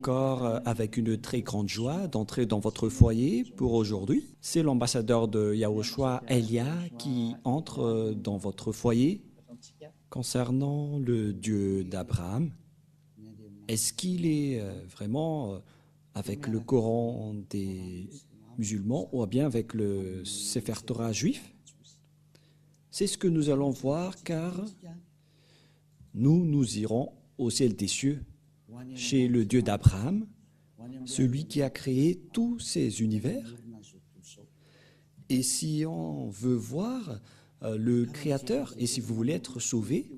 Encore avec une très grande joie d'entrer dans votre foyer pour aujourd'hui. C'est l'ambassadeur de Yahushua, Elia, qui entre dans votre foyer concernant le Dieu d'Abraham. Est-ce qu'il est vraiment avec le Coran des musulmans ou bien avec le Sefer Torah juif? C'est ce que nous allons voir car nous irons au ciel des cieux chez le Dieu d'Abraham, celui qui a créé tous ces univers. Et si on veut voir le Créateur, et si vous voulez être sauvé,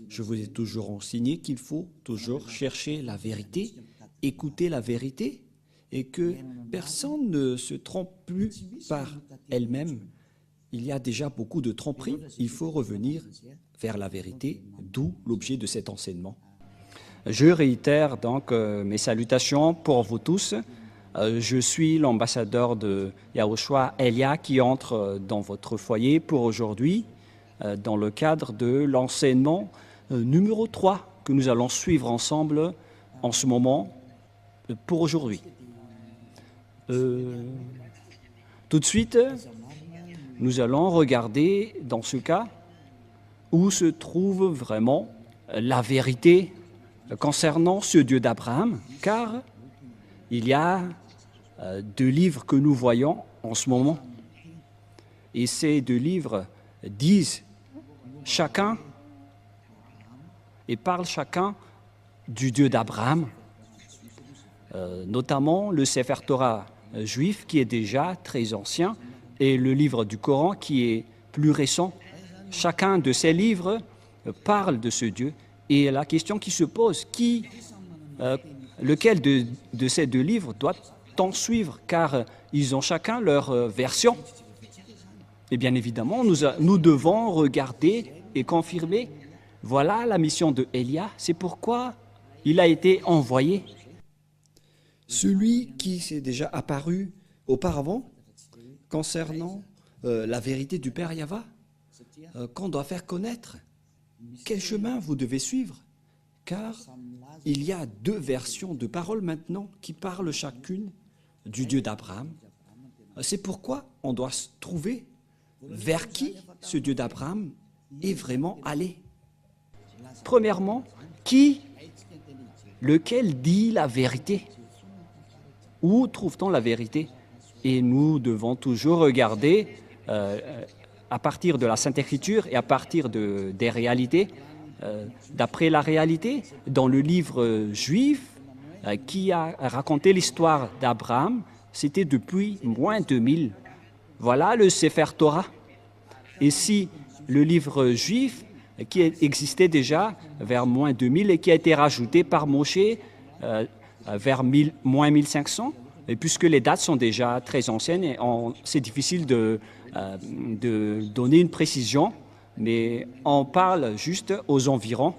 je vous ai toujours enseigné qu'il faut toujours chercher la vérité, écouter la vérité, et que personne ne se trompe plus par elle-même. Il y a déjà beaucoup de tromperies, il faut revenir vers la vérité, d'où l'objet de cet enseignement. Je réitère donc mes salutations pour vous tous. Je suis l'ambassadeur de Yahushua, Elia, qui entre dans votre foyer pour aujourd'hui dans le cadre de l'enseignement numéro 3 que nous allons suivre ensemble en ce moment pour aujourd'hui. Tout de suite, nous allons regarder dans ce cas où se trouve vraiment la vérité concernant ce Dieu d'Abraham, car il y a deux livres que nous voyons en ce moment. Et ces deux livres disent chacun et parlent chacun du Dieu d'Abraham, notamment le Sefer Torah juif qui est déjà très ancien et le livre du Coran qui est plus récent. Chacun de ces livres parle de ce Dieu. Et la question qui se pose, lequel de ces deux livres doit-on suivre? Car ils ont chacun leur version. Et bien évidemment, nous devons regarder et confirmer. Voilà la mission de Elia, c'est pourquoi il a été envoyé. Celui qui s'est déjà apparu auparavant concernant la vérité du Père Yahva, qu'on doit faire connaître. Quel chemin vous devez suivre? Car il y a deux versions de paroles maintenant qui parlent chacune du Dieu d'Abraham. C'est pourquoi on doit se trouver vers qui ce Dieu d'Abraham est vraiment allé. Premièrement, lequel dit la vérité? Où trouve-t-on la vérité? Et nous devons toujours regarder à partir de la Sainte Écriture et à partir des réalités, d'après la réalité, dans le livre juif qui a raconté l'histoire d'Abraham, c'était depuis moins 2000. Voilà le Sefer Torah. Et si le livre juif qui existait déjà vers moins 2000 et qui a été rajouté par Moshe vers moins 1500, et puisque les dates sont déjà très anciennes, et c'est difficile de donner une précision, mais on parle juste aux environs.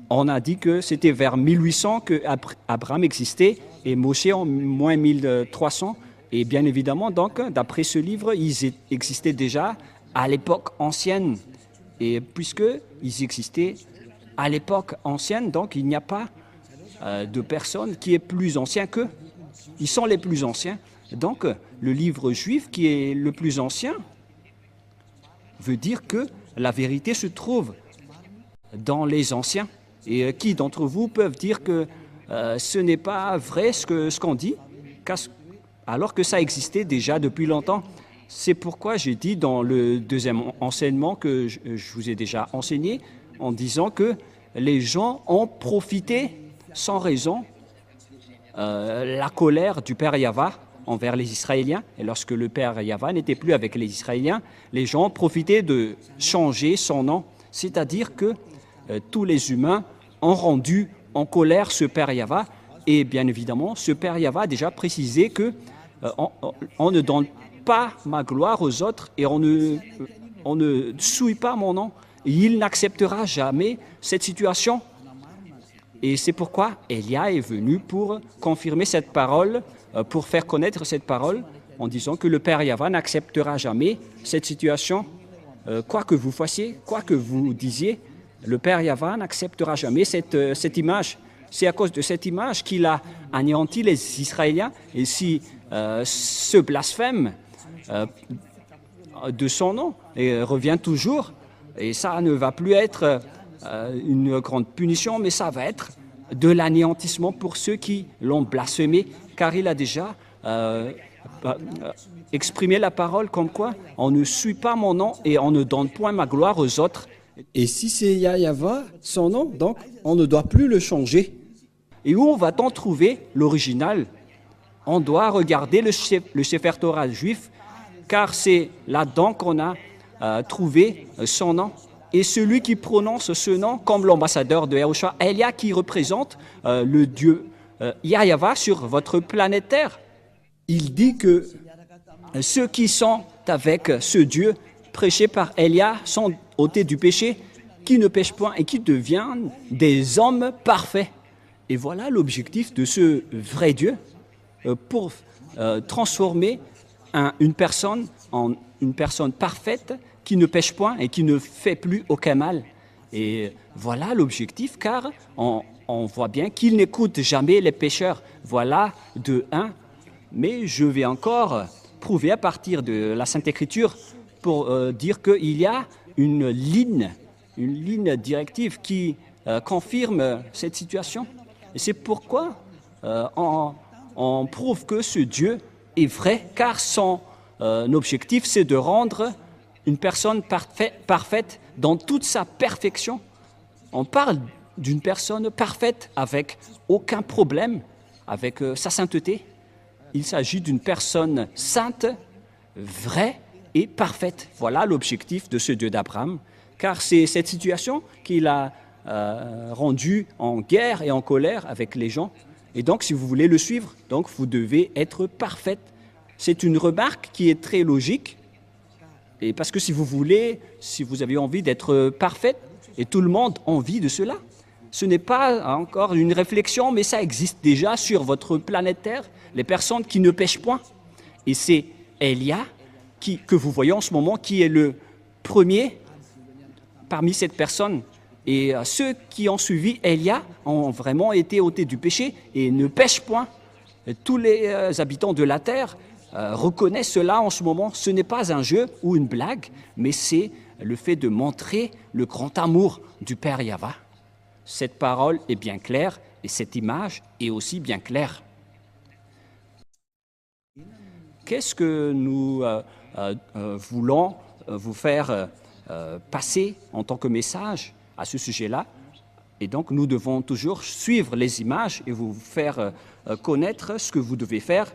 On a dit que c'était vers 1800 que Abraham existait et Moshe en moins 1300. Et bien évidemment, donc, d'après ce livre, ils existaient déjà à l'époque ancienne. Et puisqu'ils existaient à l'époque ancienne, donc il n'y a pas de personne qui est plus ancien qu'eux. Ils sont les plus anciens. Donc, le livre juif qui est le plus ancien veut dire que la vérité se trouve dans les anciens. Et qui d'entre vous peuvent dire que ce n'est pas vrai ce qu'on dit, alors que ça existait déjà depuis longtemps? C'est pourquoi j'ai dit dans le deuxième enseignement que je vous ai déjà enseigné, en disant que les gens ont profité sans raison la colère du Père Yahva envers les Israéliens. Et lorsque le Père Yahva n'était plus avec les Israéliens, les gens profitaient de changer son nom. C'est-à-dire que tous les humains ont rendu en colère ce Père Yahva. Et bien évidemment, ce Père Yahva a déjà précisé que on ne donne pas ma gloire aux autres et on ne souille pas mon nom. Il n'acceptera jamais cette situation. Et c'est pourquoi Elia est venu pour confirmer cette parole, pour faire connaître cette parole, en disant que le Père Yahva n'acceptera jamais cette situation. Quoi que vous fassiez, quoi que vous disiez, le Père Yahva n'acceptera jamais cette image. C'est à cause de cette image qu'il a anéanti les Israéliens. Et si ce blasphème de son nom et revient toujours, et ça ne va plus être une grande punition, mais ça va être de l'anéantissement pour ceux qui l'ont blasphémé, car il a déjà exprimé la parole comme quoi on ne suit pas mon nom et on ne donne point ma gloire aux autres. Et si c'est Yahyawa, son nom, donc on ne doit plus le changer. Et où va-t-on trouver l'original? On doit regarder le Sefer Torah juif, car c'est là-dedans qu'on a trouvé son nom. Et celui qui prononce ce nom comme l'ambassadeur de Yahushua, Elia, qui représente le Dieu Yahyawa sur votre planète Terre. Il dit que ceux qui sont avec ce Dieu prêché par Elia sont ôtés du péché, qui ne pêchent point et qui deviennent des hommes parfaits. Et voilà l'objectif de ce vrai Dieu pour transformer une personne en une personne parfaite qui ne pêche point et qui ne fait plus aucun mal. Et voilà l'objectif, car on voit bien qu'il n'écoute jamais les pécheurs. Voilà de un. Mais je vais encore prouver à partir de la Sainte Écriture pour dire qu'il y a une ligne directive qui confirme cette situation. Et c'est pourquoi on prouve que ce Dieu est vrai, car son objectif, c'est de rendre une personne parfaite dans toute sa perfection. On parle d'une personne parfaite avec aucun problème, avec sa sainteté. Il s'agit d'une personne sainte, vraie et parfaite. Voilà l'objectif de ce Dieu d'Abraham, car c'est cette situation qu'il a rendu en guerre et en colère avec les gens. Et donc, si vous voulez le suivre, donc vous devez être parfaite. C'est une remarque qui est très logique. Et parce que si vous avez envie d'être parfaite, et tout le monde a envie de cela, ce n'est pas encore une réflexion, mais ça existe déjà sur votre planète Terre, les personnes qui ne pêchent point. Et c'est Elia que vous voyez en ce moment qui est le premier parmi cette personne. Et ceux qui ont suivi Elia ont vraiment été ôtés du péché et ne pêchent point. Et tous les habitants de la terre reconnaissent cela en ce moment. Ce n'est pas un jeu ou une blague, mais c'est le fait de montrer le grand amour du Père Yahva. Cette parole est bien claire et cette image est aussi bien claire. Qu'est-ce que nous voulons vous faire passer en tant que message à ce sujet-là? Et donc, nous devons toujours suivre les images et vous faire connaître ce que vous devez faire.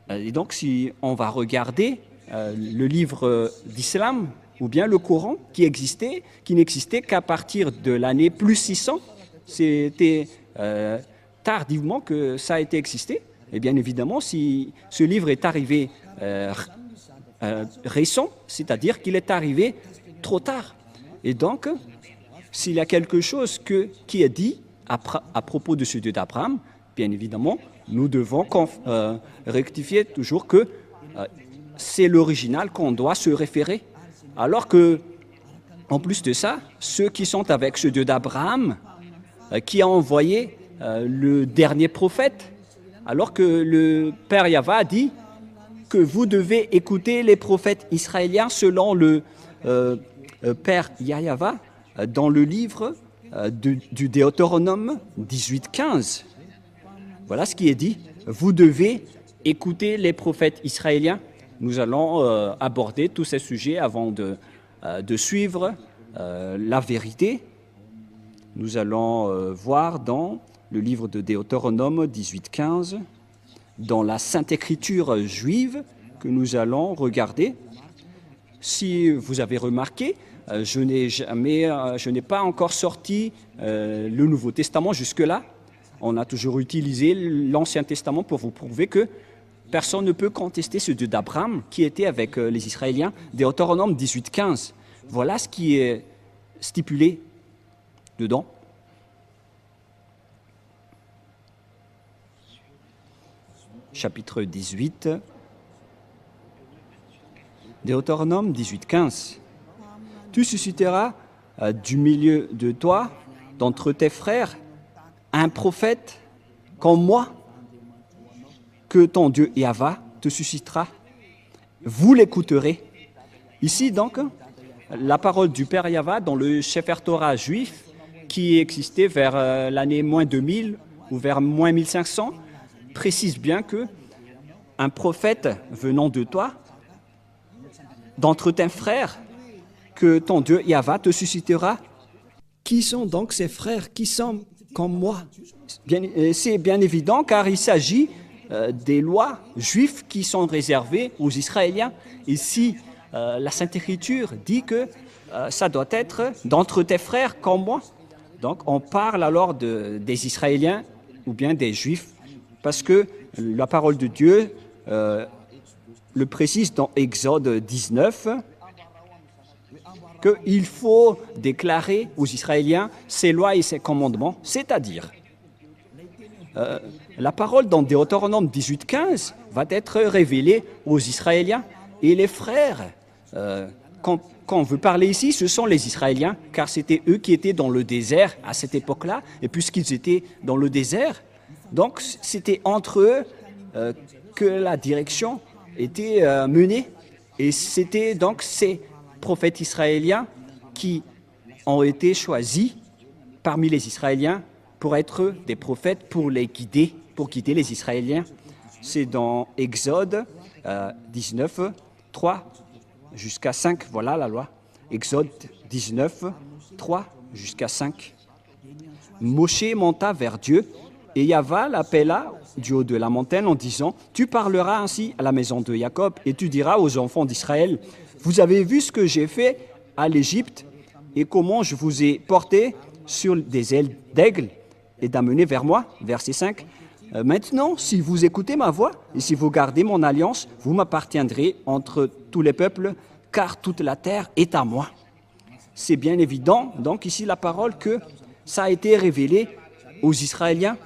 Et donc, si on va regarder le livre d'Islam ou bien le Coran qui n'existait qu'à partir de l'année plus 600, c'était tardivement que ça a été existé. Et bien évidemment, si ce livre est arrivé récent, c'est-à-dire qu'il est arrivé trop tard. Et donc, s'il y a quelque chose qui est dit à propos de ce Dieu d'Abraham, bien évidemment, nous devons rectifier toujours que c'est l'original qu'on doit se référer. Alors que, en plus de ça, ceux qui sont avec ce Dieu d'Abraham, qui a envoyé le dernier prophète, alors que le Père Yahva a dit que vous devez écouter les prophètes israéliens selon le Père Yahva dans le livre du Deutéronome 18-15. Voilà ce qui est dit. Vous devez écouter les prophètes israéliens. Nous allons aborder tous ces sujets avant de suivre la vérité. Nous allons voir dans le livre de Deutéronome 18-15, dans la Sainte Écriture juive que nous allons regarder. Si vous avez remarqué, je n'ai pas encore sorti le Nouveau Testament jusque-là. On a toujours utilisé l'Ancien Testament pour vous prouver que personne ne peut contester ce Dieu d'Abraham qui était avec les Israéliens. Deutéronome 18-15. Voilà ce qui est stipulé dedans. Chapitre 18, Deutéronome 18-15. Tu susciteras du milieu de toi, d'entre tes frères, un prophète comme moi que ton Dieu Yahva te suscitera. Vous l'écouterez. Ici donc, la parole du Père Yahva dans le Sefer Torah juif qui existait vers l'année moins 2000 ou vers moins 1500 précise bien que un prophète venant de toi, d'entre tes frères, que ton Dieu Yahva te suscitera. Qui sont donc ces frères qui sont comme moi? C'est bien évident car il s'agit des lois juives qui sont réservées aux Israéliens. Ici, la Sainte Écriture dit que ça doit être d'entre tes frères comme moi. Donc on parle alors des Israéliens ou bien des Juifs parce que la parole de Dieu le précise dans Exode 19 qu'il faut déclarer aux Israéliens ses lois et ses commandements, c'est-à-dire la parole dans Deutéronome 18:15 va être révélée aux Israéliens et les frères. Quand on veut parler ici, ce sont les Israéliens, car c'était eux qui étaient dans le désert à cette époque-là, et puisqu'ils étaient dans le désert, donc c'était entre eux que la direction était menée, et c'était donc ces prophètes israéliens qui ont été choisis parmi les Israéliens pour être des prophètes, pour les guider, pour guider les Israéliens. C'est dans Exode 19, 3 jusqu'à 5, voilà la loi. Exode 19, 3 jusqu'à 5. Moshe monta vers Dieu et Yahva l'appela du haut de la montagne en disant « Tu parleras ainsi à la maison de Jacob et tu diras aux enfants d'Israël, vous avez vu ce que j'ai fait à l'Égypte et comment je vous ai porté sur des ailes d'aigle et d'amener vers moi. » Verset 5. Maintenant, si vous écoutez ma voix et si vous gardez mon alliance, vous m'appartiendrez entre tous les peuples, car toute la terre est à moi. C'est bien évident, donc ici la parole que ça a été révélé aux Israéliens.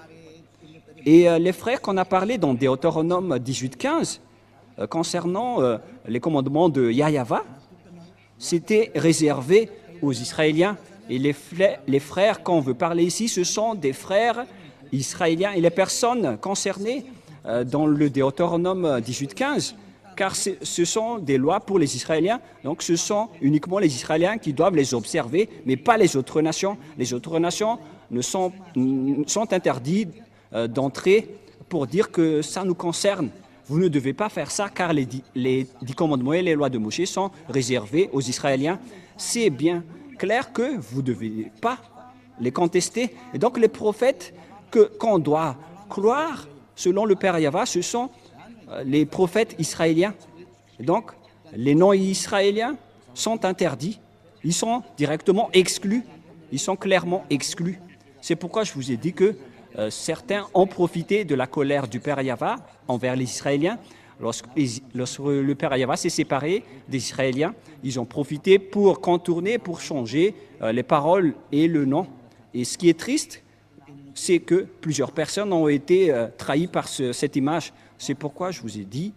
Et les frères qu'on a parlé dans Deutéronome 18:15, concernant les commandements de Yahva, c'était réservé aux Israéliens. Et les frères qu'on veut parler ici, ce sont des frères israéliens et les personnes concernées dans le Deutéronome 18:15, car ce sont des lois pour les Israéliens, donc ce sont uniquement les Israéliens qui doivent les observer, mais pas les autres nations. Les autres nations sont interdits d'entrer pour dire que ça nous concerne. Vous ne devez pas faire ça car les 10 commandements et les lois de Moïse sont réservés aux Israéliens. C'est bien clair que vous ne devez pas les contester. Et donc les prophètes qu'on doit croire, selon le Père Yahva, ce sont les prophètes israéliens. Et donc, les non-israéliens sont interdits. Ils sont directement exclus. Ils sont clairement exclus. C'est pourquoi je vous ai dit que certains ont profité de la colère du Père Yahva envers les Israéliens. Lorsque le Père Yahva s'est séparé des Israéliens, ils ont profité pour contourner, pour changer les paroles et le nom. Et ce qui est triste, c'est que plusieurs personnes ont été trahies par cette image. C'est pourquoi je vous ai dit,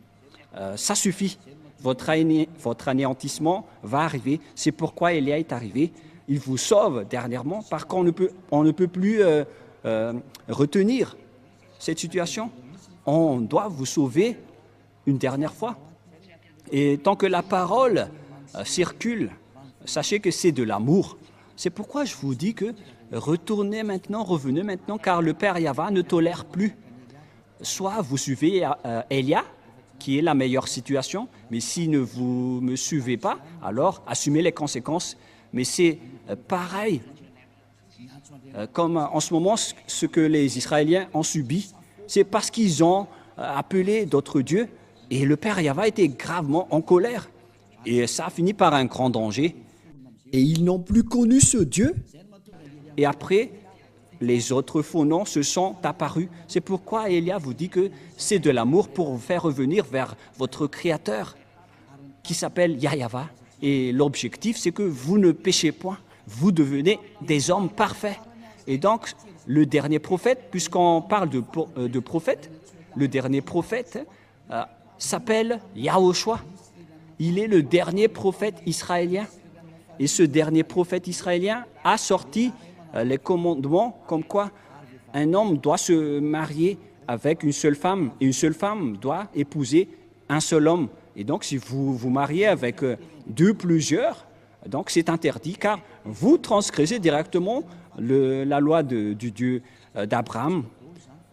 ça suffit. Votre anéantissement va arriver. C'est pourquoi Élia est arrivé. Il vous sauve dernièrement parce qu'on ne peut plus retenir cette situation. On doit vous sauver une dernière fois. Et tant que la parole circule, sachez que c'est de l'amour. C'est pourquoi je vous dis que revenez maintenant, car le Père Yahva ne tolère plus. Soit vous suivez Élia, qui est la meilleure situation, mais si vous ne me suivez pas, alors assumez les conséquences. Mais c'est pareil, comme en ce moment, ce que les Israéliens ont subi, c'est parce qu'ils ont appelé d'autres dieux, et le Père Yahva était gravement en colère. Et ça a fini par un grand danger. Et ils n'ont plus connu ce Dieu. Et après, les autres faux noms se sont apparus. C'est pourquoi Élia vous dit que c'est de l'amour pour vous faire revenir vers votre Créateur, qui s'appelle Yahva. Et l'objectif, c'est que vous ne péchez point. Vous devenez des hommes parfaits. Et donc, le dernier prophète, puisqu'on parle de prophète, le dernier prophète s'appelle Yahushua. Il est le dernier prophète israélien. Et ce dernier prophète israélien a sorti les commandements comme quoi un homme doit se marier avec une seule femme et une seule femme doit épouser un seul homme. Et donc, si vous vous mariez avec deux, plusieurs, donc c'est interdit car vous transgressez directement la loi du Dieu d'Abraham.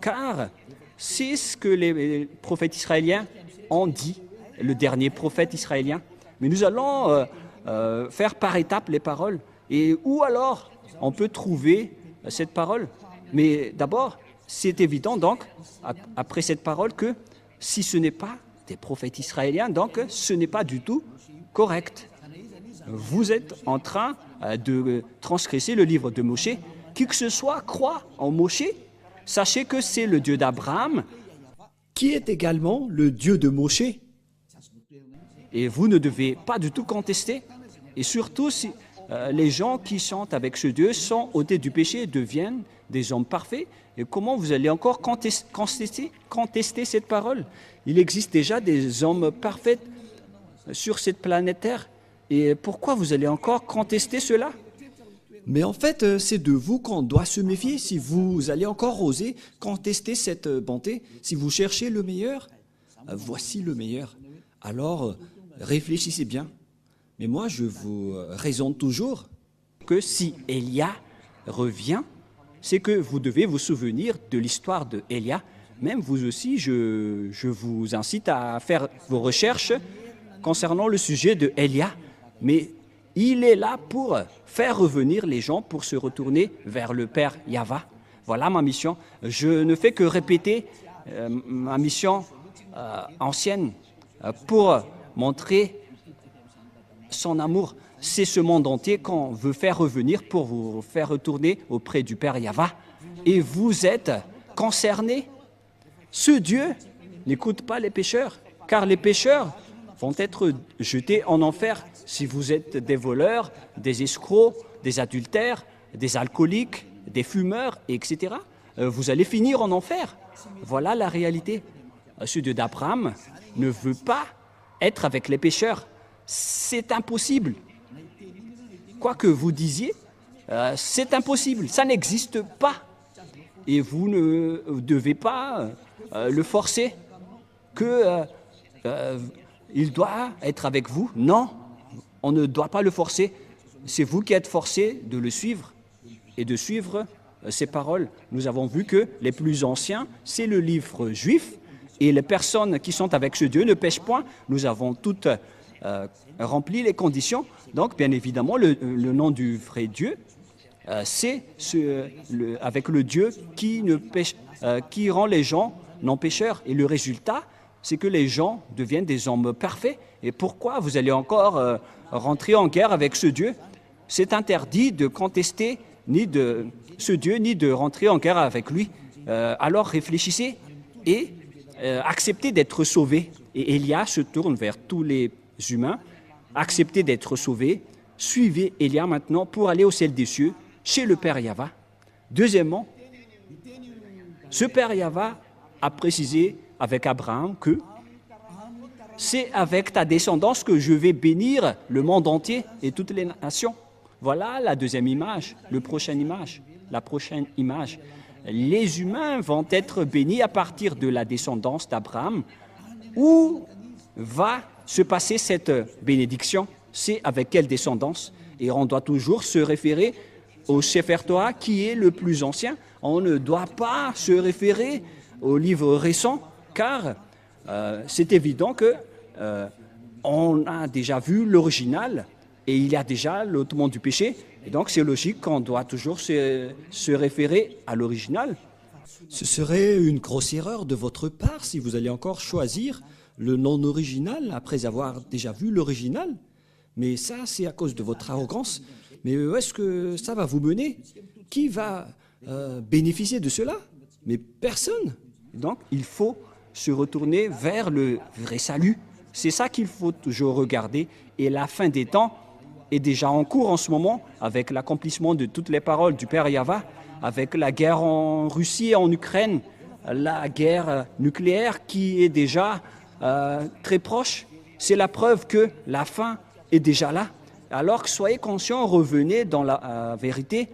Car c'est ce que les prophètes israéliens ont dit, le dernier prophète israélien. Mais nous allons faire par étapes les paroles. Et où alors on peut trouver cette parole? Mais d'abord, c'est évident donc, après cette parole, que si ce n'est pas des prophètes israéliens, donc ce n'est pas du tout correct. Vous êtes en train de transgresser le livre de Moshe. Qui que ce soit croit en Moshe, sachez que c'est le Dieu d'Abraham, qui est également le Dieu de Moshe. et vous ne devez pas du tout contester. Et surtout, si les gens qui chantent avec ce Dieu sont ôtés du péché et deviennent des hommes parfaits, et comment vous allez encore contester cette parole? Il existe déjà des hommes parfaits sur cette planète Terre. Et pourquoi vous allez encore contester cela? Mais en fait, c'est de vous qu'on doit se méfier si vous allez encore oser contester cette bonté. Si vous cherchez le meilleur, voici le meilleur. Alors, réfléchissez bien. Mais moi, je vous raisonne toujours. Que si Élia revient, c'est que vous devez vous souvenir de l'histoire de Élia. Même vous aussi, je vous incite à faire vos recherches concernant le sujet de Élia. Mais il est là pour faire revenir les gens, pour se retourner vers le Père Yahva. Voilà ma mission. Je ne fais que répéter ma mission ancienne pour montrer son amour. C'est ce monde entier qu'on veut faire revenir pour vous faire retourner auprès du Père Yahva. Et vous êtes concernés. Ce Dieu n'écoute pas les pécheurs, car les pécheurs vont être jetés en enfer. Si vous êtes des voleurs, des escrocs, des adultères, des alcooliques, des fumeurs, etc., vous allez finir en enfer. Voilà la réalité. Ce Dieu d'Abraham ne veut pas être avec les pécheurs. C'est impossible. Quoi que vous disiez, c'est impossible. Ça n'existe pas. Et vous ne devez pas le forcer il doit être avec vous. Non, on ne doit pas le forcer. C'est vous qui êtes forcés de le suivre et de suivre ses paroles. Nous avons vu que les plus anciens, c'est le livre juif, et les personnes qui sont avec ce Dieu ne pêchent point. Nous avons toutes rempli les conditions. Donc, bien évidemment, le nom du vrai Dieu, c'est avec le Dieu qui rend les gens non pécheurs. Et le résultat, c'est que les gens deviennent des hommes parfaits. Et pourquoi vous allez encore rentrer en guerre avec ce Dieu? C'est interdit de contester ni de ce Dieu, ni de rentrer en guerre avec lui. Alors réfléchissez et acceptez d'être sauvés. Et Élia se tourne vers tous les humains. Acceptez d'être sauvés. Suivez Élia maintenant pour aller au ciel des cieux, chez le Père Yahva. Deuxièmement, ce Père Yahva a précisé avec Abraham que c'est avec ta descendance que je vais bénir le monde entier et toutes les nations. Voilà la deuxième image, la prochaine image. Les humains vont être bénis à partir de la descendance d'Abraham. Où va se passer cette bénédiction? C'est avec quelle descendance? Et on doit toujours se référer au Sefer Torah qui est le plus ancien. On ne doit pas se référer au livre récent, car c'est évident que on a déjà vu l'original et il y a déjà l'ôtement du péché. Et donc c'est logique qu'on doit toujours se référer à l'original. Ce serait une grosse erreur de votre part si vous allez encore choisir le non original après avoir déjà vu l'original. Mais ça, c'est à cause de votre arrogance. Mais où est-ce que ça va vous mener? Qui va bénéficier de cela? Mais personne. Donc il faut se retourner vers le vrai salut. C'est ça qu'il faut toujours regarder. Et la fin des temps est déjà en cours en ce moment avec l'accomplissement de toutes les paroles du Père Yahva, avec la guerre en Russie et en Ukraine, la guerre nucléaire qui est déjà très proche. C'est la preuve que la fin est déjà là. Alors que soyez conscients, revenez dans la vérité.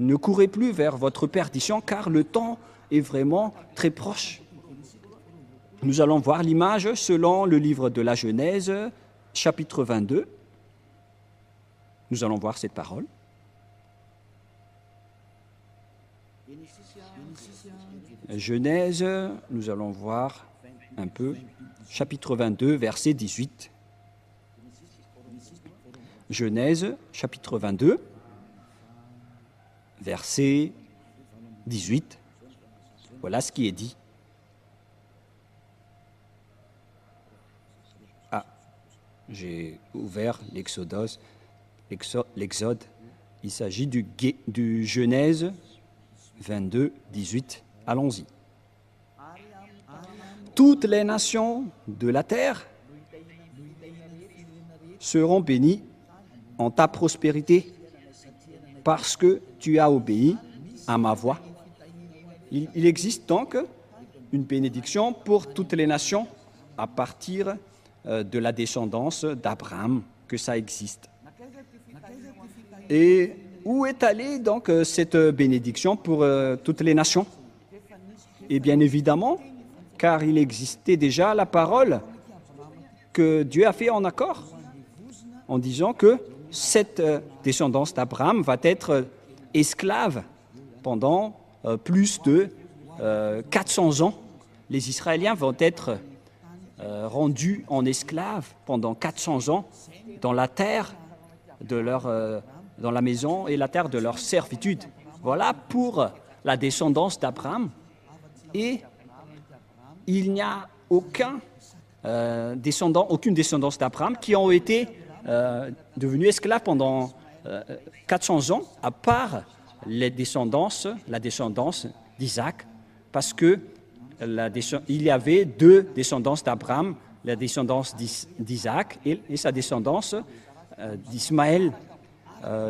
ne courez plus vers votre perdition, car le temps est vraiment très proche. Nous allons voir l'image selon le livre de la Genèse, chapitre 22. Nous allons voir cette parole. Genèse, nous allons voir un peu, chapitre 22, verset 18. Genèse, chapitre 22, verset 18. Voilà ce qui est dit. Ah, j'ai ouvert l'Exode. Il s'agit du Genèse 22, 18. Allons-y. Toutes les nations de la terre seront bénies en ta prospérité parce que tu as obéi à ma voix. Il existe donc une bénédiction pour toutes les nations à partir de la descendance d'Abraham, que ça existe. Et où est allée donc cette bénédiction pour toutes les nations? Et bien évidemment, car il existait déjà la parole que Dieu a fait en accord, en disant que cette descendance d'Abraham va être esclave pendant plus de 400 ans. Les Israéliens vont être rendus en esclaves pendant 400 ans dans la terre de dans la maison et la terre de leur servitude. Voilà pour la descendance d'Abraham. Et il n'y a aucune descendance d'Abraham qui ont été devenus esclaves pendant 400 ans, à part la descendance d'Isaac, parce que il y avait deux descendances d'Abraham, la descendance d'Isaac et sa descendance d'Ismaël.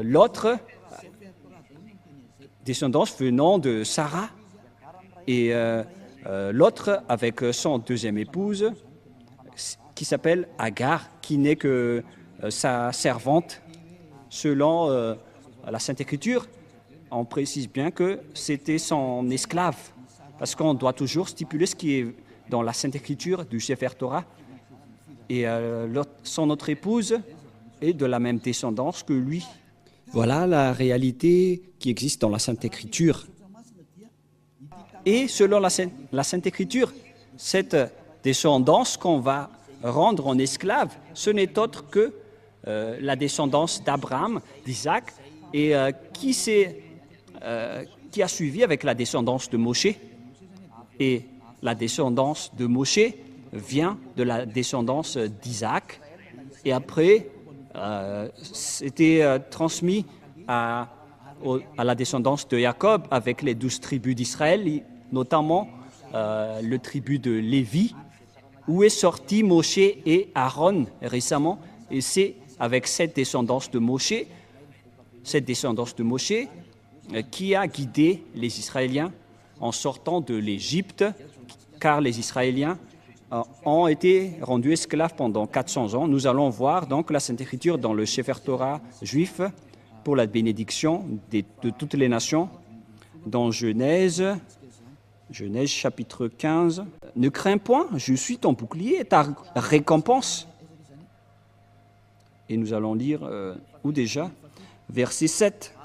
L'autre descendance venant de Sarah et l'autre avec son deuxième épouse qui s'appelle Agar, qui n'est que sa servante. Selon la Sainte Écriture, on précise bien que c'était son esclave, parce qu'on doit toujours stipuler ce qui est dans la Sainte Écriture du Sefer Torah. Et son autre épouse est de la même descendance que lui. Voilà la réalité qui existe dans la Sainte Écriture. Et selon la Sainte Écriture, cette descendance qu'on va rendre en esclave, ce n'est autre que la descendance d'Abraham, d'Isaac, et qui a suivi avec la descendance de Moshe. Et la descendance de Moshe vient de la descendance d'Isaac. Et après, c'était transmis à la descendance de Jacob avec les 12 tribus d'Israël, notamment le tribu de Lévi, où est sorti Moshe et Aaron récemment. Et c'est avec cette descendance de Moshe qui a guidé les Israéliens en sortant de l'Égypte, car les Israéliens ont été rendus esclaves pendant 400 ans. Nous allons voir donc la Sainte Écriture dans le Sefer Torah juif pour la bénédiction de toutes les nations. Dans Genèse chapitre 15, « Ne crains point, je suis ton bouclier et ta récompense. » Et nous allons lire, où déjà? Verset 7.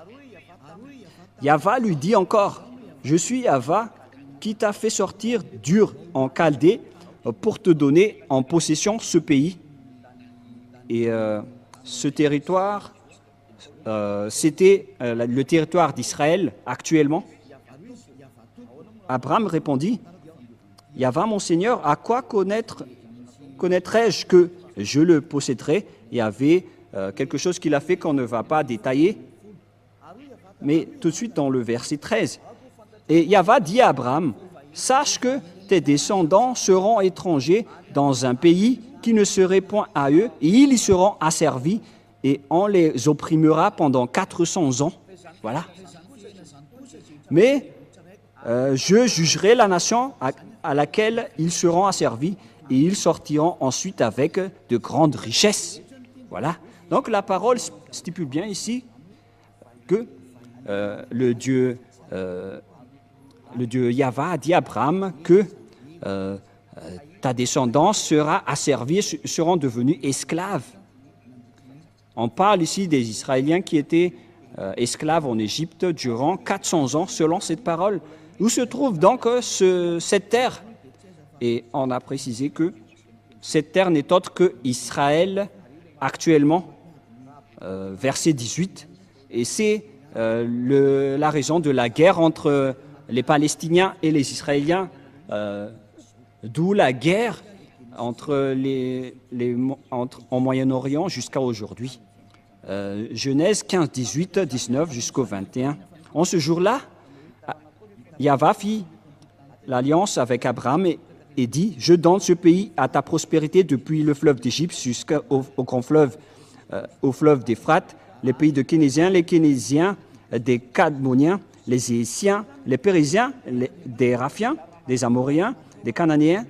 Yahva lui dit encore, « Je suis Yahva qui t'a fait sortir d'Ur en Chaldée pour te donner en possession ce pays. » Et ce territoire, c'était le territoire d'Israël actuellement. Abraham répondit, « Yahva, mon Seigneur, à quoi connaîtrais-je que je le posséderai ?» Il y avait quelque chose qu'il a fait qu'on ne va pas détailler. Mais tout de suite dans le verset 13. Et Yahva dit à Abraham, « Sache que tes descendants seront étrangers dans un pays qui ne serait point à eux, et ils y seront asservis, et on les opprimera pendant 400 ans. » Voilà. Mais je jugerai la nation à laquelle ils seront asservis, et ils sortiront ensuite avec de grandes richesses. Voilà. Donc la parole stipule bien ici que le Dieu Yahva a dit à Abraham que ta descendance sera asservie, seront devenus esclaves. On parle ici des Israéliens qui étaient esclaves en Égypte durant 400 ans, selon cette parole. Où se trouve donc cette terre? Et on a précisé que cette terre n'est autre que Israël actuellement, verset 18. Et c'est la raison de la guerre entre les Palestiniens et les Israéliens, d'où la guerre en Moyen-Orient jusqu'à aujourd'hui. Genèse 15, 18, 19 jusqu'au 21. En ce jour-là, Yahva fit l'alliance avec Abraham et dit « Je donne ce pays à ta prospérité depuis le fleuve d'Égypte jusqu'au grand fleuve, au fleuve d'Éphrate, les pays de Kénésiens, les Kénésiens, des Cadmoniens, les Étiens, les Périsiens, des Raphiens, des Amoréens, des Cananéens,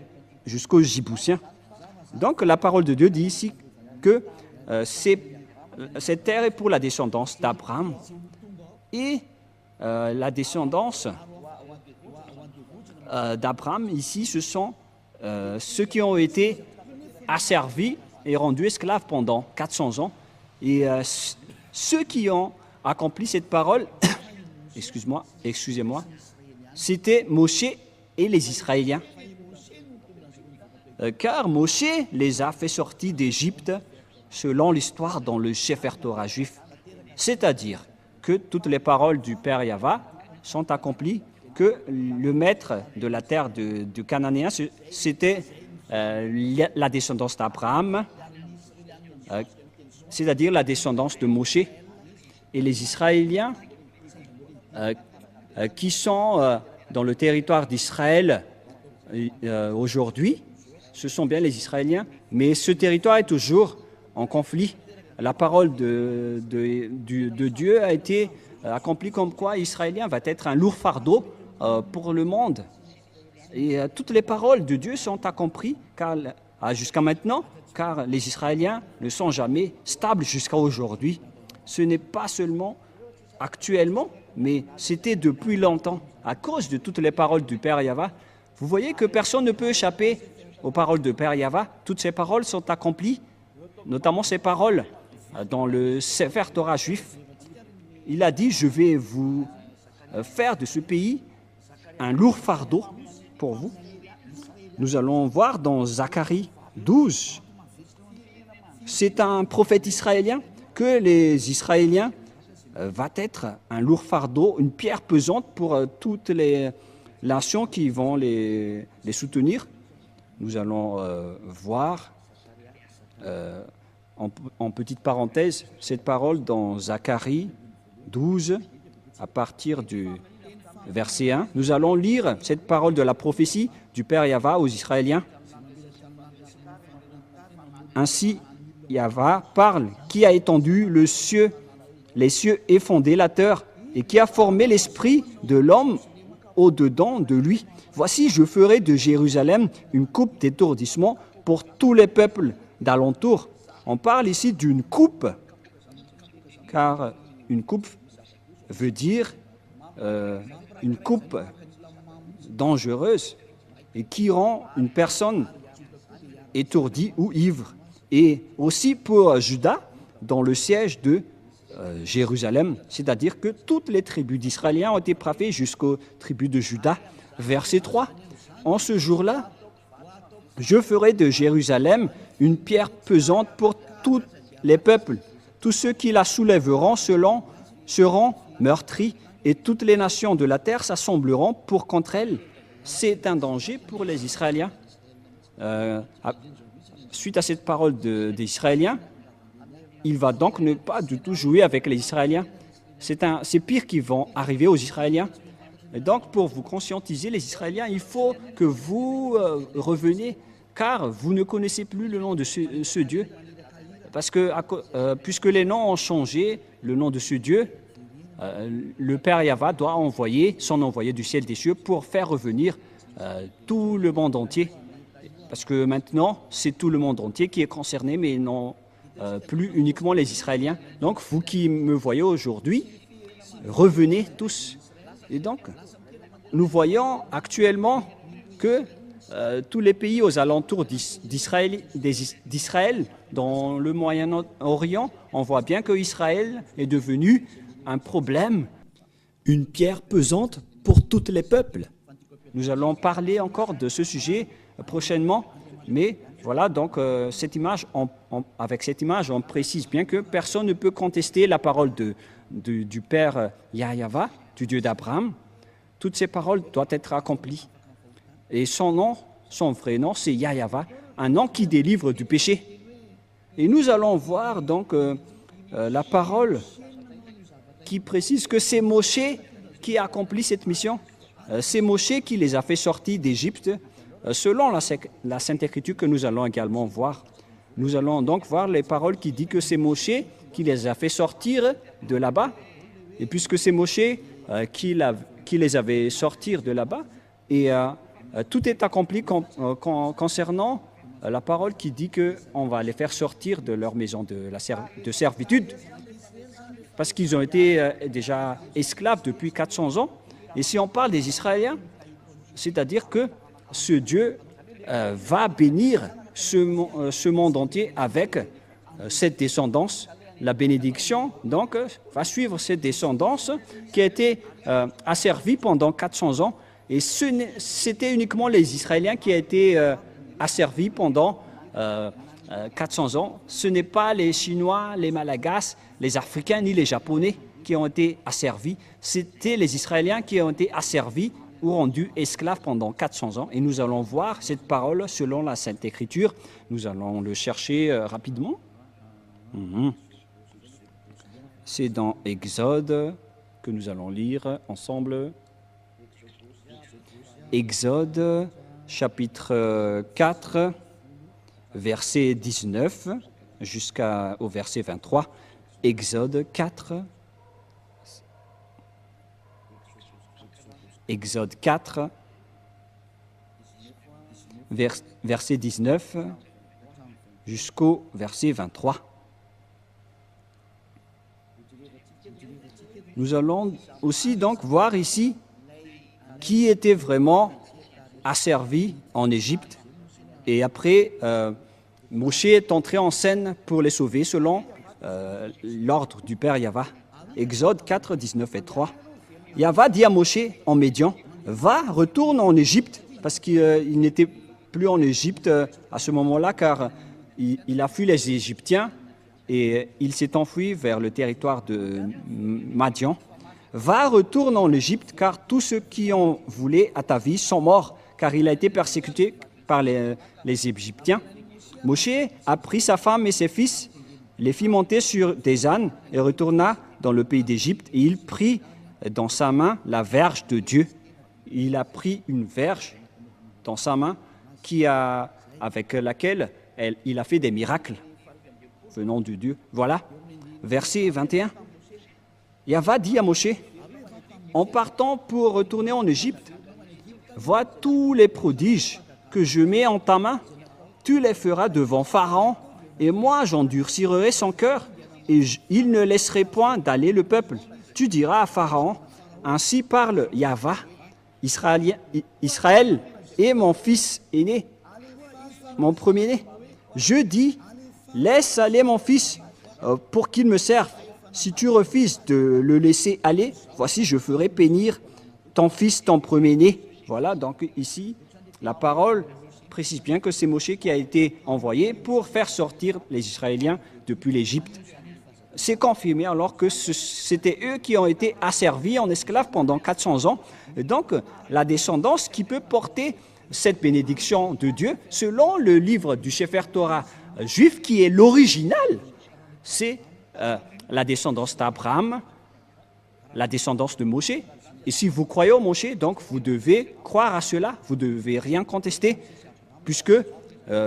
jusqu'aux Jibousiens. » Donc la parole de Dieu dit ici que cette terre est pour la descendance d'Abraham. Et la descendance d'Abraham, ici, ce sont ceux qui ont été asservis et rendus esclaves pendant 400 ans. Et ceux qui ont accompli cette parole, excusez-moi, c'était Moshe et les Israéliens. Car Moshe les a fait sortir d'Égypte selon l'histoire dans le Sefer Torah juif. C'est-à-dire que toutes les paroles du Père Yahva sont accomplies, que le maître de la terre du Cananéen, c'était la descendance d'Abraham, c'est-à-dire la descendance de Moshe. Et les Israéliens qui sont dans le territoire d'Israël aujourd'hui, ce sont bien les Israéliens, mais ce territoire est toujours en conflit. La parole de Dieu a été accomplie comme quoi Israélien va être un lourd fardeau pour le monde. Et toutes les paroles de Dieu sont accomplies jusqu'à maintenant, car les Israéliens ne sont jamais stables jusqu'à aujourd'hui. Ce n'est pas seulement actuellement, mais c'était depuis longtemps. À cause de toutes les paroles du Père Yahva, vous voyez que personne ne peut échapper aux paroles du Père Yahva. Toutes ces paroles sont accomplies, notamment ces paroles dans le Sefer Torah juif. Il a dit « Je vais vous faire de ce pays un lourd fardeau pour vous ». Nous allons voir dans Zacharie 12. C'est un prophète israélien que les Israéliens va être un lourd fardeau, une pierre pesante pour toutes les nations qui vont les soutenir. Nous allons voir en petite parenthèse cette parole dans Zacharie 12 à partir du verset 1. Nous allons lire cette parole de la prophétie du Père Yahva aux Israéliens. Ainsi, Yahva parle, qui a étendu les cieux et fondé la terre, et qui a formé l'esprit de l'homme au-dedans de lui. Voici, je ferai de Jérusalem une coupe d'étourdissement pour tous les peuples d'alentour. On parle ici d'une coupe, car une coupe veut dire une coupe dangereuse et qui rend une personne étourdie ou ivre. Et aussi pour Juda, dans le siège de Jérusalem, c'est-à-dire que toutes les tribus d'Israéliens ont été frappées jusqu'aux tribus de Juda. Verset 3, en ce jour-là, je ferai de Jérusalem une pierre pesante pour tous les peuples. Tous ceux qui la soulèveront seront meurtris et toutes les nations de la terre s'assembleront contre elle. C'est un danger pour les Israéliens. Suite à cette parole des Israéliens, il va donc ne pas du tout jouer avec les Israéliens. C'est pire qui vont arriver aux Israéliens. Et donc, pour vous conscientiser, les Israéliens, il faut que vous reveniez, car vous ne connaissez plus le nom de ce Dieu. Parce que, puisque les noms ont changé, le nom de ce Dieu, le Père Yahva doit envoyer son envoyé du ciel des cieux pour faire revenir tout le monde entier. Parce que maintenant, c'est tout le monde entier qui est concerné, mais non plus uniquement les Israéliens. Donc, vous qui me voyez aujourd'hui, revenez tous. Et donc, nous voyons actuellement que tous les pays aux alentours d'Israël, dans le Moyen-Orient, on voit bien qu'Israël est devenu un problème. Une pierre pesante pour tous les peuples. Nous allons parler encore de ce sujet prochainement, mais voilà, donc avec cette image, on précise bien que personne ne peut contester la parole du Père Yahva, du Dieu d'Abraham. Toutes ces paroles doivent être accomplies. Et son vrai nom, c'est Yahva, un nom qui délivre du péché. Et nous allons voir donc la parole qui précise que c'est Moshe qui a accompli cette mission. C'est Moshe qui les a fait sortir d'Égypte, selon la Sainte Écriture que nous allons également voir. Nous allons donc voir les paroles qui disent que c'est Moshe qui les a fait sortir de là-bas. Et puisque c'est Moshe qui les avait sortis de là-bas, et tout est accompli concernant la parole qui dit qu'on va les faire sortir de leur maison de servitude, parce qu'ils ont été déjà esclaves depuis 400 ans. Et si on parle des Israéliens, c'est-à-dire que ce Dieu va bénir ce monde entier avec cette descendance. La bénédiction, donc, va suivre cette descendance qui a été asservie pendant 400 ans. Et c'était uniquement les Israéliens qui ont été asservis pendant 400 ans. Ce n'est pas les Chinois, les Malagasy, les Africains ni les Japonais qui ont été asservis. C'était les Israéliens qui ont été asservis ou rendus esclaves pendant 400 ans. Et nous allons voir cette parole selon la Sainte Écriture. Nous allons le chercher rapidement. C'est dans Exode que nous allons lire ensemble. Exode, chapitre 4, verset 19 jusqu'au verset 23. Exode 4. Exode 4, verset 19 jusqu'au verset 23. Nous allons aussi donc voir ici qui était vraiment asservi en Égypte. Et après, Moshe est entré en scène pour les sauver selon l'ordre du Père Yahva. Exode 4, 19 et 3. Yahva dit à Moshe en Médian, va, retourne en Égypte, parce qu'il n'était plus en Égypte à ce moment-là, car il a fui les Égyptiens et il s'est enfui vers le territoire de Madian. Va, retourne en Égypte, car tous ceux qui en voulaient à ta vie sont morts, car il a été persécuté par les Égyptiens. Moshe a pris sa femme et ses fils, les fit monter sur des ânes et retourna dans le pays d'Égypte, et il prit dans sa main la verge de Dieu. Il a pris une verge dans sa main avec laquelle il a fait des miracles venant de Dieu. Voilà, verset 21. Yahva dit à Moshe, en partant pour retourner en Égypte, vois tous les prodiges que je mets en ta main, tu les feras devant Pharaon, et moi j'endurcirai son cœur, et il ne laisserait point d'aller le peuple. Tu diras à Pharaon, ainsi parle Yahva, Israël est mon fils aîné, mon premier-né. Je dis, laisse aller mon fils pour qu'il me serve. Si tu refuses de le laisser aller, voici je ferai périr ton fils, ton premier-né. Voilà, donc ici, la parole précise bien que c'est Moshe qui a été envoyé pour faire sortir les Israéliens depuis l'Égypte. C'est confirmé alors que c'était eux qui ont été asservis en esclaves pendant 400 ans. Et donc, la descendance qui peut porter cette bénédiction de Dieu, selon le livre du Sefer Torah juif, qui est l'original, c'est la descendance d'Abraham, la descendance de Moshe. Et si vous croyez au Moshe, donc vous devez croire à cela, vous ne devez rien contester, puisque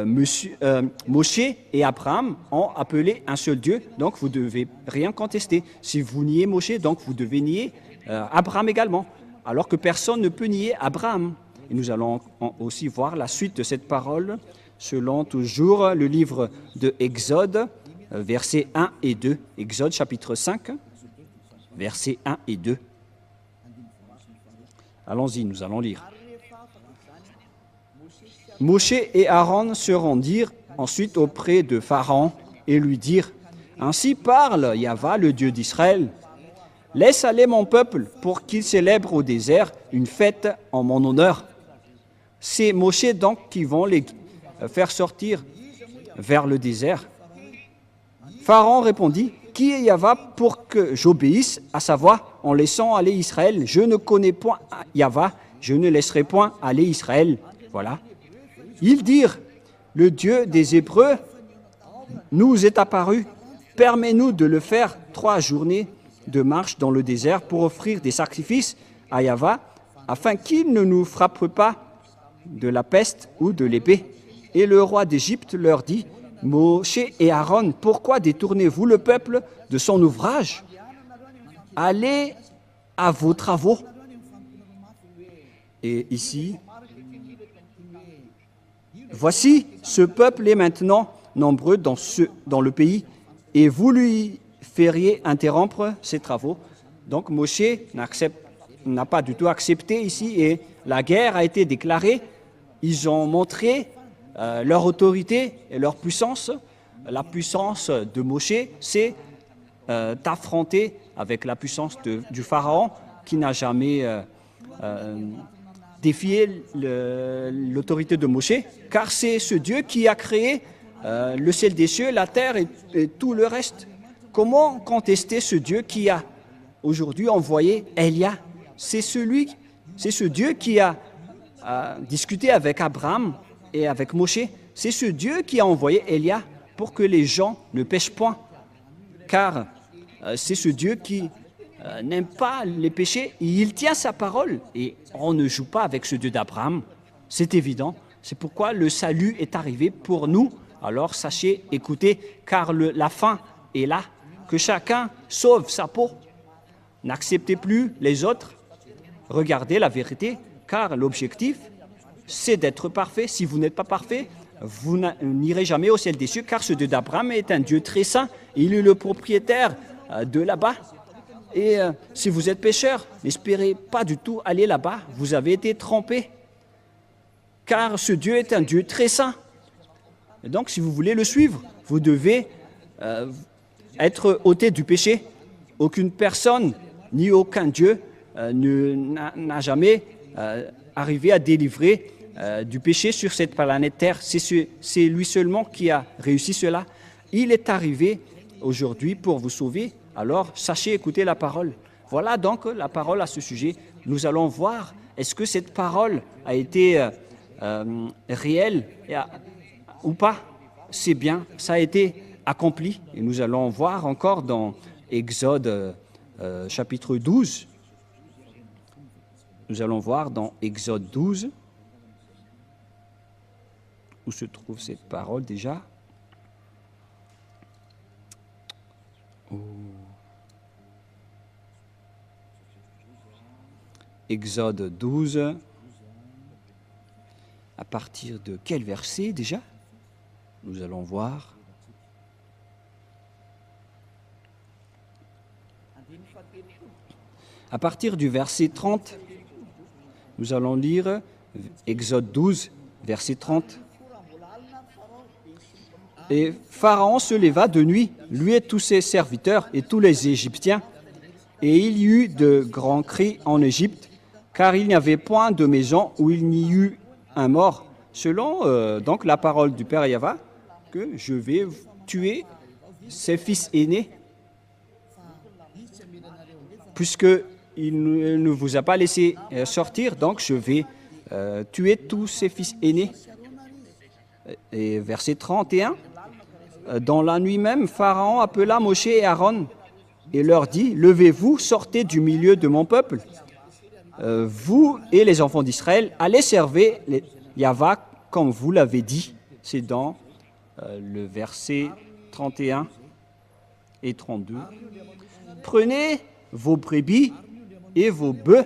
Moshe et Abraham ont appelé un seul Dieu, donc vous ne devez rien contester. Si vous niez Moshe, donc vous devez nier Abraham également, alors que personne ne peut nier Abraham. Et nous allons aussi voir la suite de cette parole, selon toujours le livre de Exode, versets 1 et 2. Exode chapitre 5, versets 1 et 2. Allons-y, nous allons lire. Moshe et Aaron se rendirent ensuite auprès de Pharaon et lui dirent « Ainsi parle Yahva, le Dieu d'Israël. Laisse aller mon peuple pour qu'il célèbre au désert une fête en mon honneur. » C'est Moshe donc qui vont les faire sortir vers le désert. Pharaon répondit « Qui est Yahva pour que j'obéisse à sa voix en laissant aller Israël? Je ne connais point Yahva, je ne laisserai point aller Israël. » Voilà. Ils dirent « Le Dieu des Hébreux nous est apparu. Permets-nous de le faire 3 journées de marche dans le désert pour offrir des sacrifices à Yahva, afin qu'il ne nous frappe pas de la peste ou de l'épée. » Et le roi d'Égypte leur dit « Moshe et Aaron, pourquoi détournez-vous le peuple de son ouvrage? Allez à vos travaux. » Et ici, voici, ce peuple est maintenant nombreux dans le pays, et vous lui feriez interrompre ses travaux. Donc Moshe n'a pas du tout accepté ici, et la guerre a été déclarée. Ils ont montré leur autorité et leur puissance. La puissance de Moshe, c'est d'affronter avec la puissance du Pharaon qui n'a jamais défié l'autorité de Moshe, car c'est ce Dieu qui a créé le ciel des cieux, la terre et tout le reste. Comment contester ce Dieu qui a aujourd'hui envoyé Élia? C'est ce Dieu qui a discuté avec Abraham et avec Moshe. C'est ce Dieu qui a envoyé Élia pour que les gens ne pêchent point, car c'est ce Dieu qui n'aime pas les péchés, et il tient sa parole, et on ne joue pas avec ce Dieu d'Abraham, c'est évident. C'est pourquoi le salut est arrivé pour nous. Alors sachez, écoutez, car la fin est là, que chacun sauve sa peau. N'acceptez plus les autres, regardez la vérité, car l'objectif, c'est d'être parfait. Si vous n'êtes pas parfait, vous n'irez jamais au ciel des cieux, car ce Dieu d'Abraham est un Dieu très saint. Il est le propriétaire de là-bas. Et si vous êtes pécheur, n'espérez pas du tout aller là-bas. Vous avez été trompé, car ce Dieu est un Dieu très saint. Et donc, si vous voulez le suivre, vous devez être ôté du péché. Aucune personne, ni aucun Dieu n'a jamais arrivé à délivrer du péché sur cette planète Terre. C'est lui seulement qui a réussi cela. Il est arrivé aujourd'hui pour vous sauver. Alors, sachez écouter la parole. Voilà donc la parole à ce sujet. Nous allons voir, est-ce que cette parole a été réelle ou pas? C'est bien, ça a été accompli. Et nous allons voir encore dans Exode chapitre 12. Nous allons voir dans Exode 12, où se trouve cette parole déjà. Exode 12, à partir de quel verset déjà? Nous allons voir. À partir du verset 30, nous allons lire Exode 12, verset 30. Et Pharaon se leva de nuit, lui et tous ses serviteurs et tous les Égyptiens, et il y eut de grands cris en Égypte, car il n'y avait point de maison où il n'y eut un mort, selon donc la parole du Père Yahva, que je vais tuer ses fils aînés, puisqu'il ne vous a pas laissé sortir, donc je vais tuer tous ses fils aînés. Et verset 31, dans la nuit même, Pharaon appela Moshe et Aaron et leur dit, « Levez-vous, sortez du milieu de mon peuple. Vous et les enfants d'Israël, allez servir Yahva comme vous l'avez dit. » C'est dans le verset 31 et 32. « Prenez vos brebis et vos bœufs.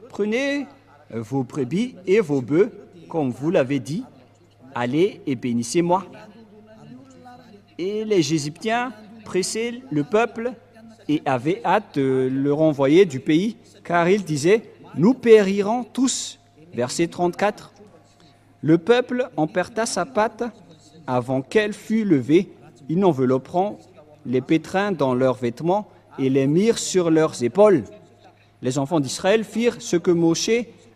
Prenez vos brebis et vos bœufs, comme vous l'avez dit. Allez et bénissez-moi. » Et les Égyptiens pressait le peuple et avait hâte de le renvoyer du pays, car il disait « Nous périrons tous ». Verset 34. Le peuple emporta sa pâte avant qu'elle fût levée. Ils envelopperont les pétrins dans leurs vêtements et les mirent sur leurs épaules. Les enfants d'Israël firent ce que Moshe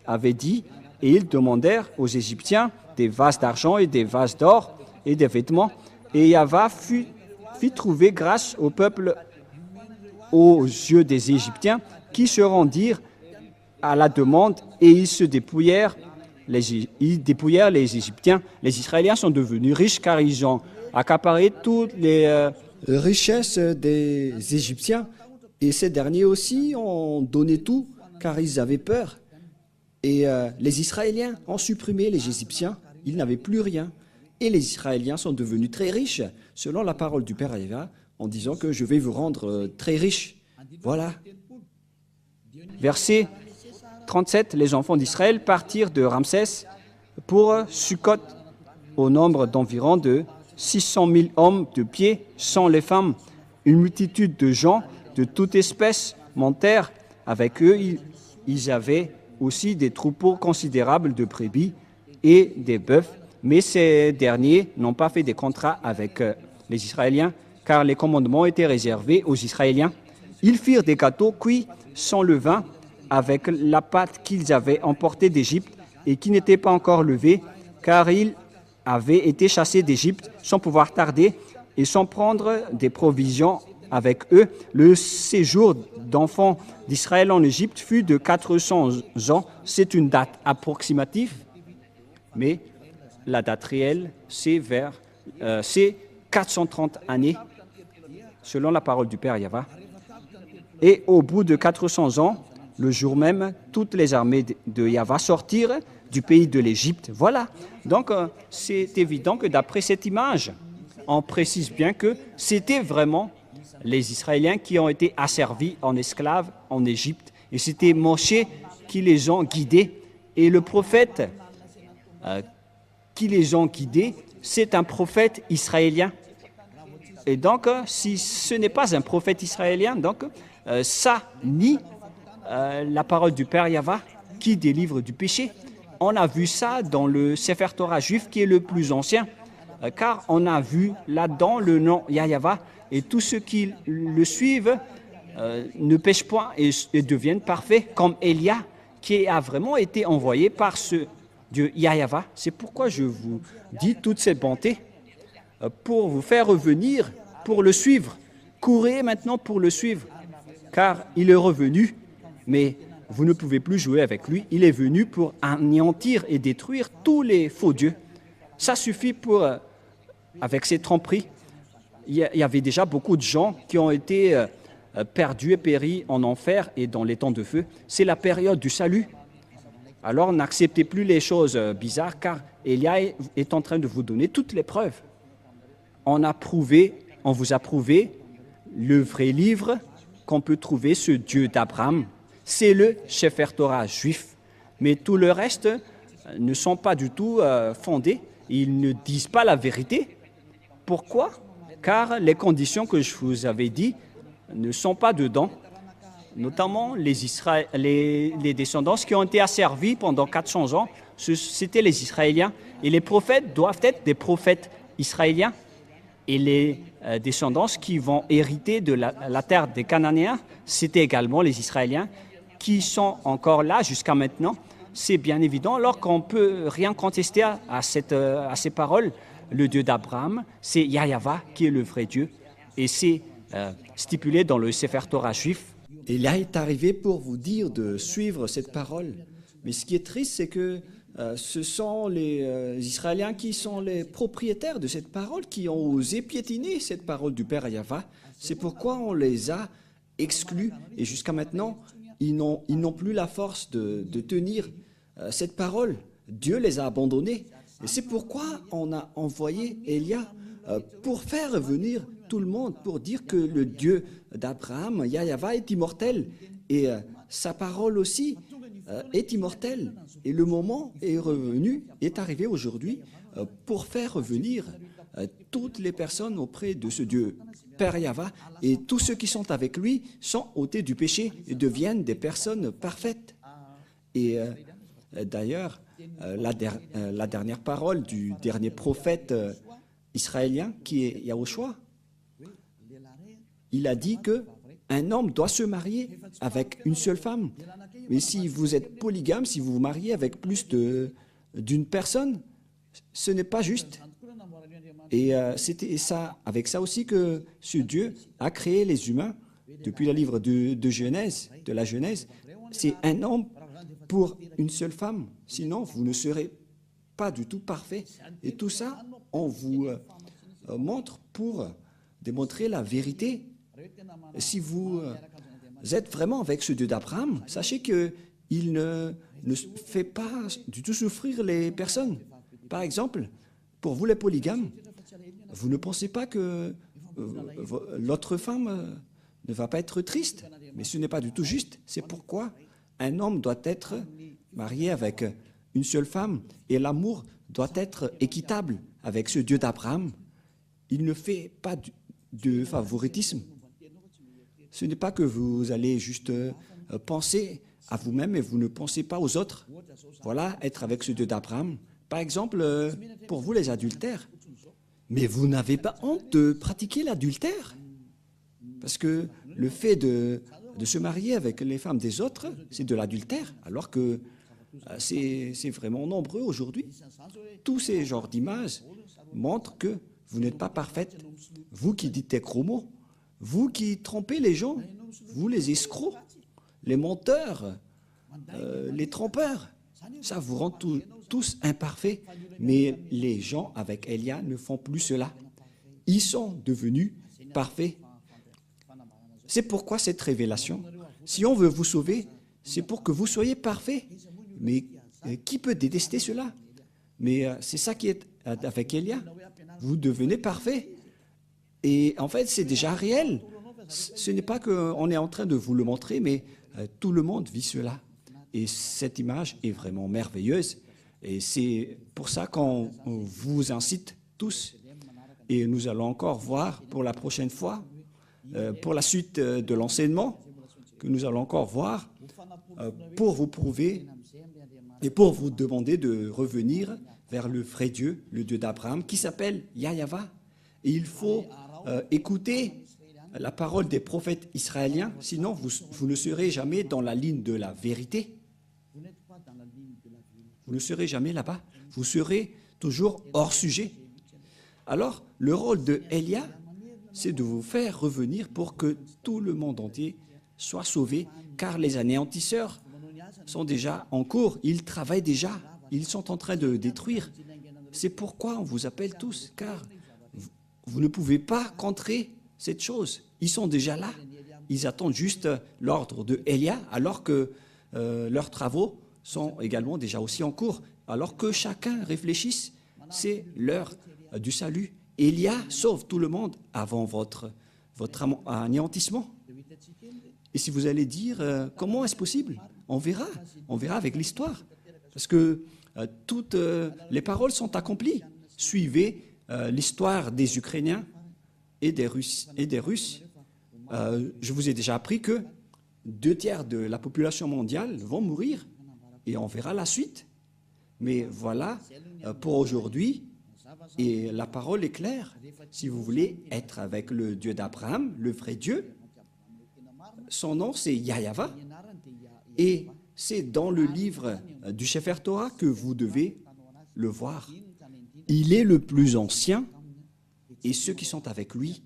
avait dit, et ils demandèrent aux Égyptiens des vases d'argent et des vases d'or et des vêtements. Et Yahva fit trouver grâce au peuple aux yeux des Égyptiens, qui se rendirent à la demande, et ils se dépouillèrent. Ils dépouillèrent les Égyptiens. Les Israéliens sont devenus riches car ils ont accaparé toutes les richesses des Égyptiens. Et ces derniers aussi ont donné tout car ils avaient peur. Et les Israéliens ont supprimé les Égyptiens. Ils n'avaient plus rien. Et les Israéliens sont devenus très riches, selon la parole du Père Yahva, en disant que je vais vous rendre très riches. Voilà. Verset 37, les enfants d'Israël partirent de Ramsès pour Sukkot, au nombre d'environ de 600 000 hommes de pied, sans les femmes. Une multitude de gens de toute espèce montèrent avec eux. Ils avaient aussi des troupeaux considérables de brebis et des bœufs, mais ces derniers n'ont pas fait des contrats avec les Israéliens, car les commandements étaient réservés aux Israéliens. Ils firent des gâteaux cuits sans levain, avec la pâte qu'ils avaient emportée d'Égypte et qui n'était pas encore levée, car ils avaient été chassés d'Égypte sans pouvoir tarder et sans prendre des provisions avec eux. Le séjour d'enfants d'Israël en Égypte fut de 400 ans. C'est une date approximative, mais la date réelle, c'est 430 années, selon la parole du Père Yahva. Et au bout de 400 ans, le jour même, toutes les armées de Yahva sortirent du pays de l'Égypte. Voilà. Donc, c'est évident que d'après cette image, on précise bien que c'était vraiment les Israéliens qui ont été asservis en esclaves en Égypte. Et c'était Moshe qui les ont guidés. Et le prophète qui les ont guidés, c'est un prophète israélien. Et donc, si ce n'est pas un prophète israélien, donc ça nie la parole du Père Yahva qui délivre du péché. On a vu ça dans le Sefer Torah juif qui est le plus ancien, car on a vu là-dedans le nom Yahva et tous ceux qui le suivent ne pêchent point et deviennent parfaits, comme Élia qui a vraiment été envoyé par ce Dieu Yahva. C'est pourquoi je vous dis toute cette bonté pour vous faire revenir, pour le suivre. Courez maintenant pour le suivre, car il est revenu, mais vous ne pouvez plus jouer avec lui. Il est venu pour anéantir et détruire tous les faux dieux. Ça suffit pour, avec ces tromperies. Il y avait déjà beaucoup de gens qui ont été perdus et péris en enfer et dans les temps de feu. C'est la période du salut. Alors n'acceptez plus les choses bizarres, car Élia est en train de vous donner toutes les preuves. On vous a prouvé le vrai livre qu'on peut trouver, ce Dieu d'Abraham. C'est le Sefer Torah juif. Mais tout le reste ne sont pas du tout fondés. Ils ne disent pas la vérité. Pourquoi? Car les conditions que je vous avais dit ne sont pas dedans. Notamment les descendants qui ont été asservis pendant 400 ans, c'était les Israéliens. Et les prophètes doivent être des prophètes israéliens. Et les descendants qui vont hériter de la terre des Cananéens, c'était également les Israéliens qui sont encore là jusqu'à maintenant. C'est bien évident, alors qu'on ne peut rien contester à ces paroles. Le Dieu d'Abraham, c'est Yahva qui est le vrai Dieu. Et c'est stipulé dans le Sefer Torah juif. Élia est arrivé pour vous dire de suivre cette parole. Mais ce qui est triste, c'est que ce sont les Israéliens qui sont les propriétaires de cette parole, qui ont osé piétiner cette parole du Père Yahva. C'est pourquoi on les a exclus. Et jusqu'à maintenant, ils n'ont plus la force de tenir cette parole. Dieu les a abandonnés. Et c'est pourquoi on a envoyé Élia pour faire revenir tout le monde, pour dire que le Dieu d'Abraham, Yahva, est immortel. Et sa parole aussi est immortelle. Et le moment est revenu, est arrivé aujourd'hui pour faire revenir toutes les personnes auprès de ce Dieu Père Yahva, et tous ceux qui sont avec lui sont ôtés du péché et deviennent des personnes parfaites. Et d'ailleurs, la dernière parole du dernier prophète israélien, qui est Yahushua, il a dit que un homme doit se marier avec une seule femme. Mais si vous êtes polygame, si vous vous mariez avec plus d'une personne, ce n'est pas juste. Et c'était ça, avec ça aussi que ce Dieu a créé les humains depuis le livre de Genèse, de la Genèse. C'est un homme pour une seule femme. Sinon, vous ne serez pas du tout parfait. Et tout ça, on vous montre pour démontrer la vérité. Si vous êtes vraiment avec ce Dieu d'Abraham, sachez qu'il ne fait pas du tout souffrir les personnes. Par exemple, pour vous les polygames, vous ne pensez pas que l'autre femme ne va pas être triste, mais ce n'est pas du tout juste. C'est pourquoi un homme doit être marié avec une seule femme et l'amour doit être équitable avec ce Dieu d'Abraham. Il ne fait pas de favoritisme. Ce n'est pas que vous allez juste penser à vous-même et vous ne pensez pas aux autres. Voilà, être avec ce Dieu d'Abraham. Par exemple, pour vous les adultères, mais vous n'avez pas honte de pratiquer l'adultère? Parce que le fait de se marier avec les femmes des autres, c'est de l'adultère, alors que c'est vraiment nombreux aujourd'hui. Tous ces genres d'images montrent que vous n'êtes pas parfaite. Vous qui dites des gros mots, vous qui trompez les gens, vous les escrocs, les menteurs, les trompeurs, ça vous rend tous imparfaits. Mais les gens avec Elia ne font plus cela. Ils sont devenus parfaits. C'est pourquoi cette révélation, si on veut vous sauver, c'est pour que vous soyez parfaits. Mais qui peut détester cela? Mais c'est ça qui est avec Elia. Vous devenez parfait. Et en fait, c'est déjà réel. Ce n'est pas qu'on est en train de vous le montrer, mais tout le monde vit cela. Et cette image est vraiment merveilleuse. Et c'est pour ça qu'on vous incite tous. Et nous allons encore voir pour la prochaine fois, pour la suite de l'enseignement, que nous allons encore voir, pour vous prouver et pour vous demander de revenir vers le vrai Dieu, le Dieu d'Abraham, qui s'appelle Yahva. Et il faut écouter la parole des prophètes israéliens, sinon vous ne serez jamais dans la ligne de la vérité. Vous ne serez jamais là-bas. Vous serez toujours hors sujet. Alors, le rôle de Elia, c'est de vous faire revenir pour que tout le monde entier soit sauvé, car les anéantisseurs sont déjà en cours, ils travaillent déjà, ils sont en train de détruire. C'est pourquoi on vous appelle tous, car vous ne pouvez pas contrer cette chose. Ils sont déjà là. Ils attendent juste l'ordre de Elia, alors que leurs travaux sont également déjà aussi en cours. Alors que chacun réfléchisse, c'est l'heure du salut. Elia sauve tout le monde avant votre anéantissement. Et si vous allez dire, comment est-ce possible? On verra avec l'histoire. Parce que toutes les paroles sont accomplies. Suivez l'histoire des Ukrainiens et des Russes. Je vous ai déjà appris que 2/3 de la population mondiale vont mourir et on verra la suite. Mais voilà pour aujourd'hui, et la parole est claire. Si vous voulez être avec le Dieu d'Abraham, le vrai Dieu, son nom c'est Yahva, et c'est dans le livre du Sefer Torah que vous devez le voir. Il est le plus ancien, et ceux qui sont avec lui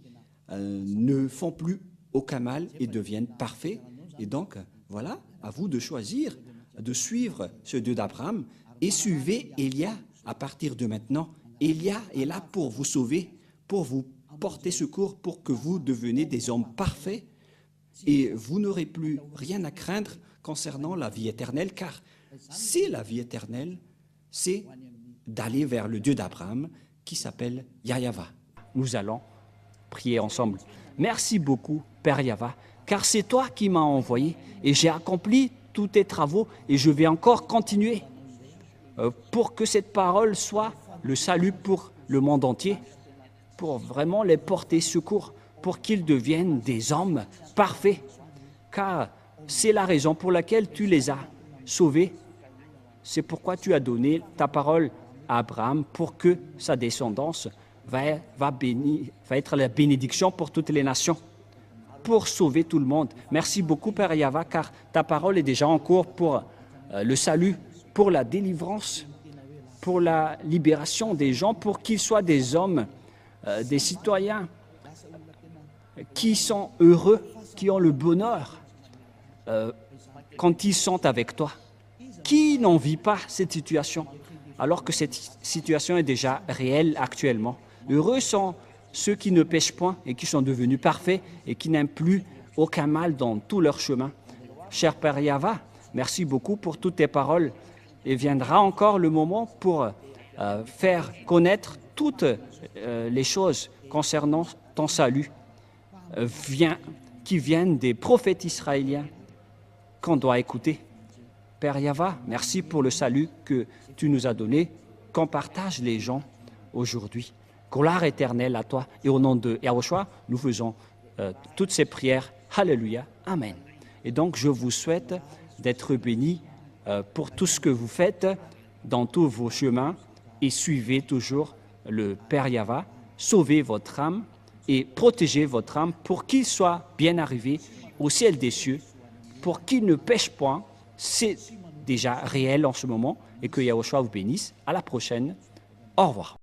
ne font plus aucun mal et deviennent parfaits. Et donc, voilà, à vous de choisir, de suivre ce Dieu d'Abraham et suivez Elia à partir de maintenant. Elia est là pour vous sauver, pour vous porter secours, pour que vous deveniez des hommes parfaits et vous n'aurez plus rien à craindre concernant la vie éternelle, car c'est la vie éternelle, c'est d'aller vers le Dieu d'Abraham qui s'appelle Yahva. Nous allons prier ensemble. Merci beaucoup, Père Yahva, car c'est toi qui m'as envoyé et j'ai accompli tous tes travaux et je vais encore continuer pour que cette parole soit le salut pour le monde entier, pour vraiment les porter secours, pour qu'ils deviennent des hommes parfaits, car c'est la raison pour laquelle tu les as sauvés. C'est pourquoi tu as donné ta parole à Abraham pour que sa descendance va être la bénédiction pour toutes les nations, pour sauver tout le monde. Merci beaucoup, Père Yahva, car ta parole est déjà en cours pour le salut, pour la délivrance, pour la libération des gens, pour qu'ils soient des hommes, des citoyens qui sont heureux, qui ont le bonheur quand ils sont avec toi. Qui n'en vit pas cette situation, alors que cette situation est déjà réelle actuellement? Heureux sont ceux qui ne pêchent point et qui sont devenus parfaits et qui n'aiment plus aucun mal dans tout leur chemin. Cher Père Yahva, merci beaucoup pour toutes tes paroles. Et viendra encore le moment pour faire connaître toutes les choses concernant ton salut qui viennent des prophètes israéliens qu'on doit écouter. Père Yahva, merci pour le salut que tu nous as donné, qu'on partage les gens aujourd'hui. Gloire éternelle à toi. Et au nom de Yahushua, nous faisons toutes ces prières. Alléluia. Amen. Et donc, je vous souhaite d'être bénis pour tout ce que vous faites dans tous vos chemins et suivez toujours le Père Yahva. Sauvez votre âme et protégez votre âme pour qu'il soit bien arrivé au ciel des cieux, pour qu'il ne pêche point. C'est déjà réel en ce moment et que Yahushua vous bénisse. À la prochaine. Au revoir.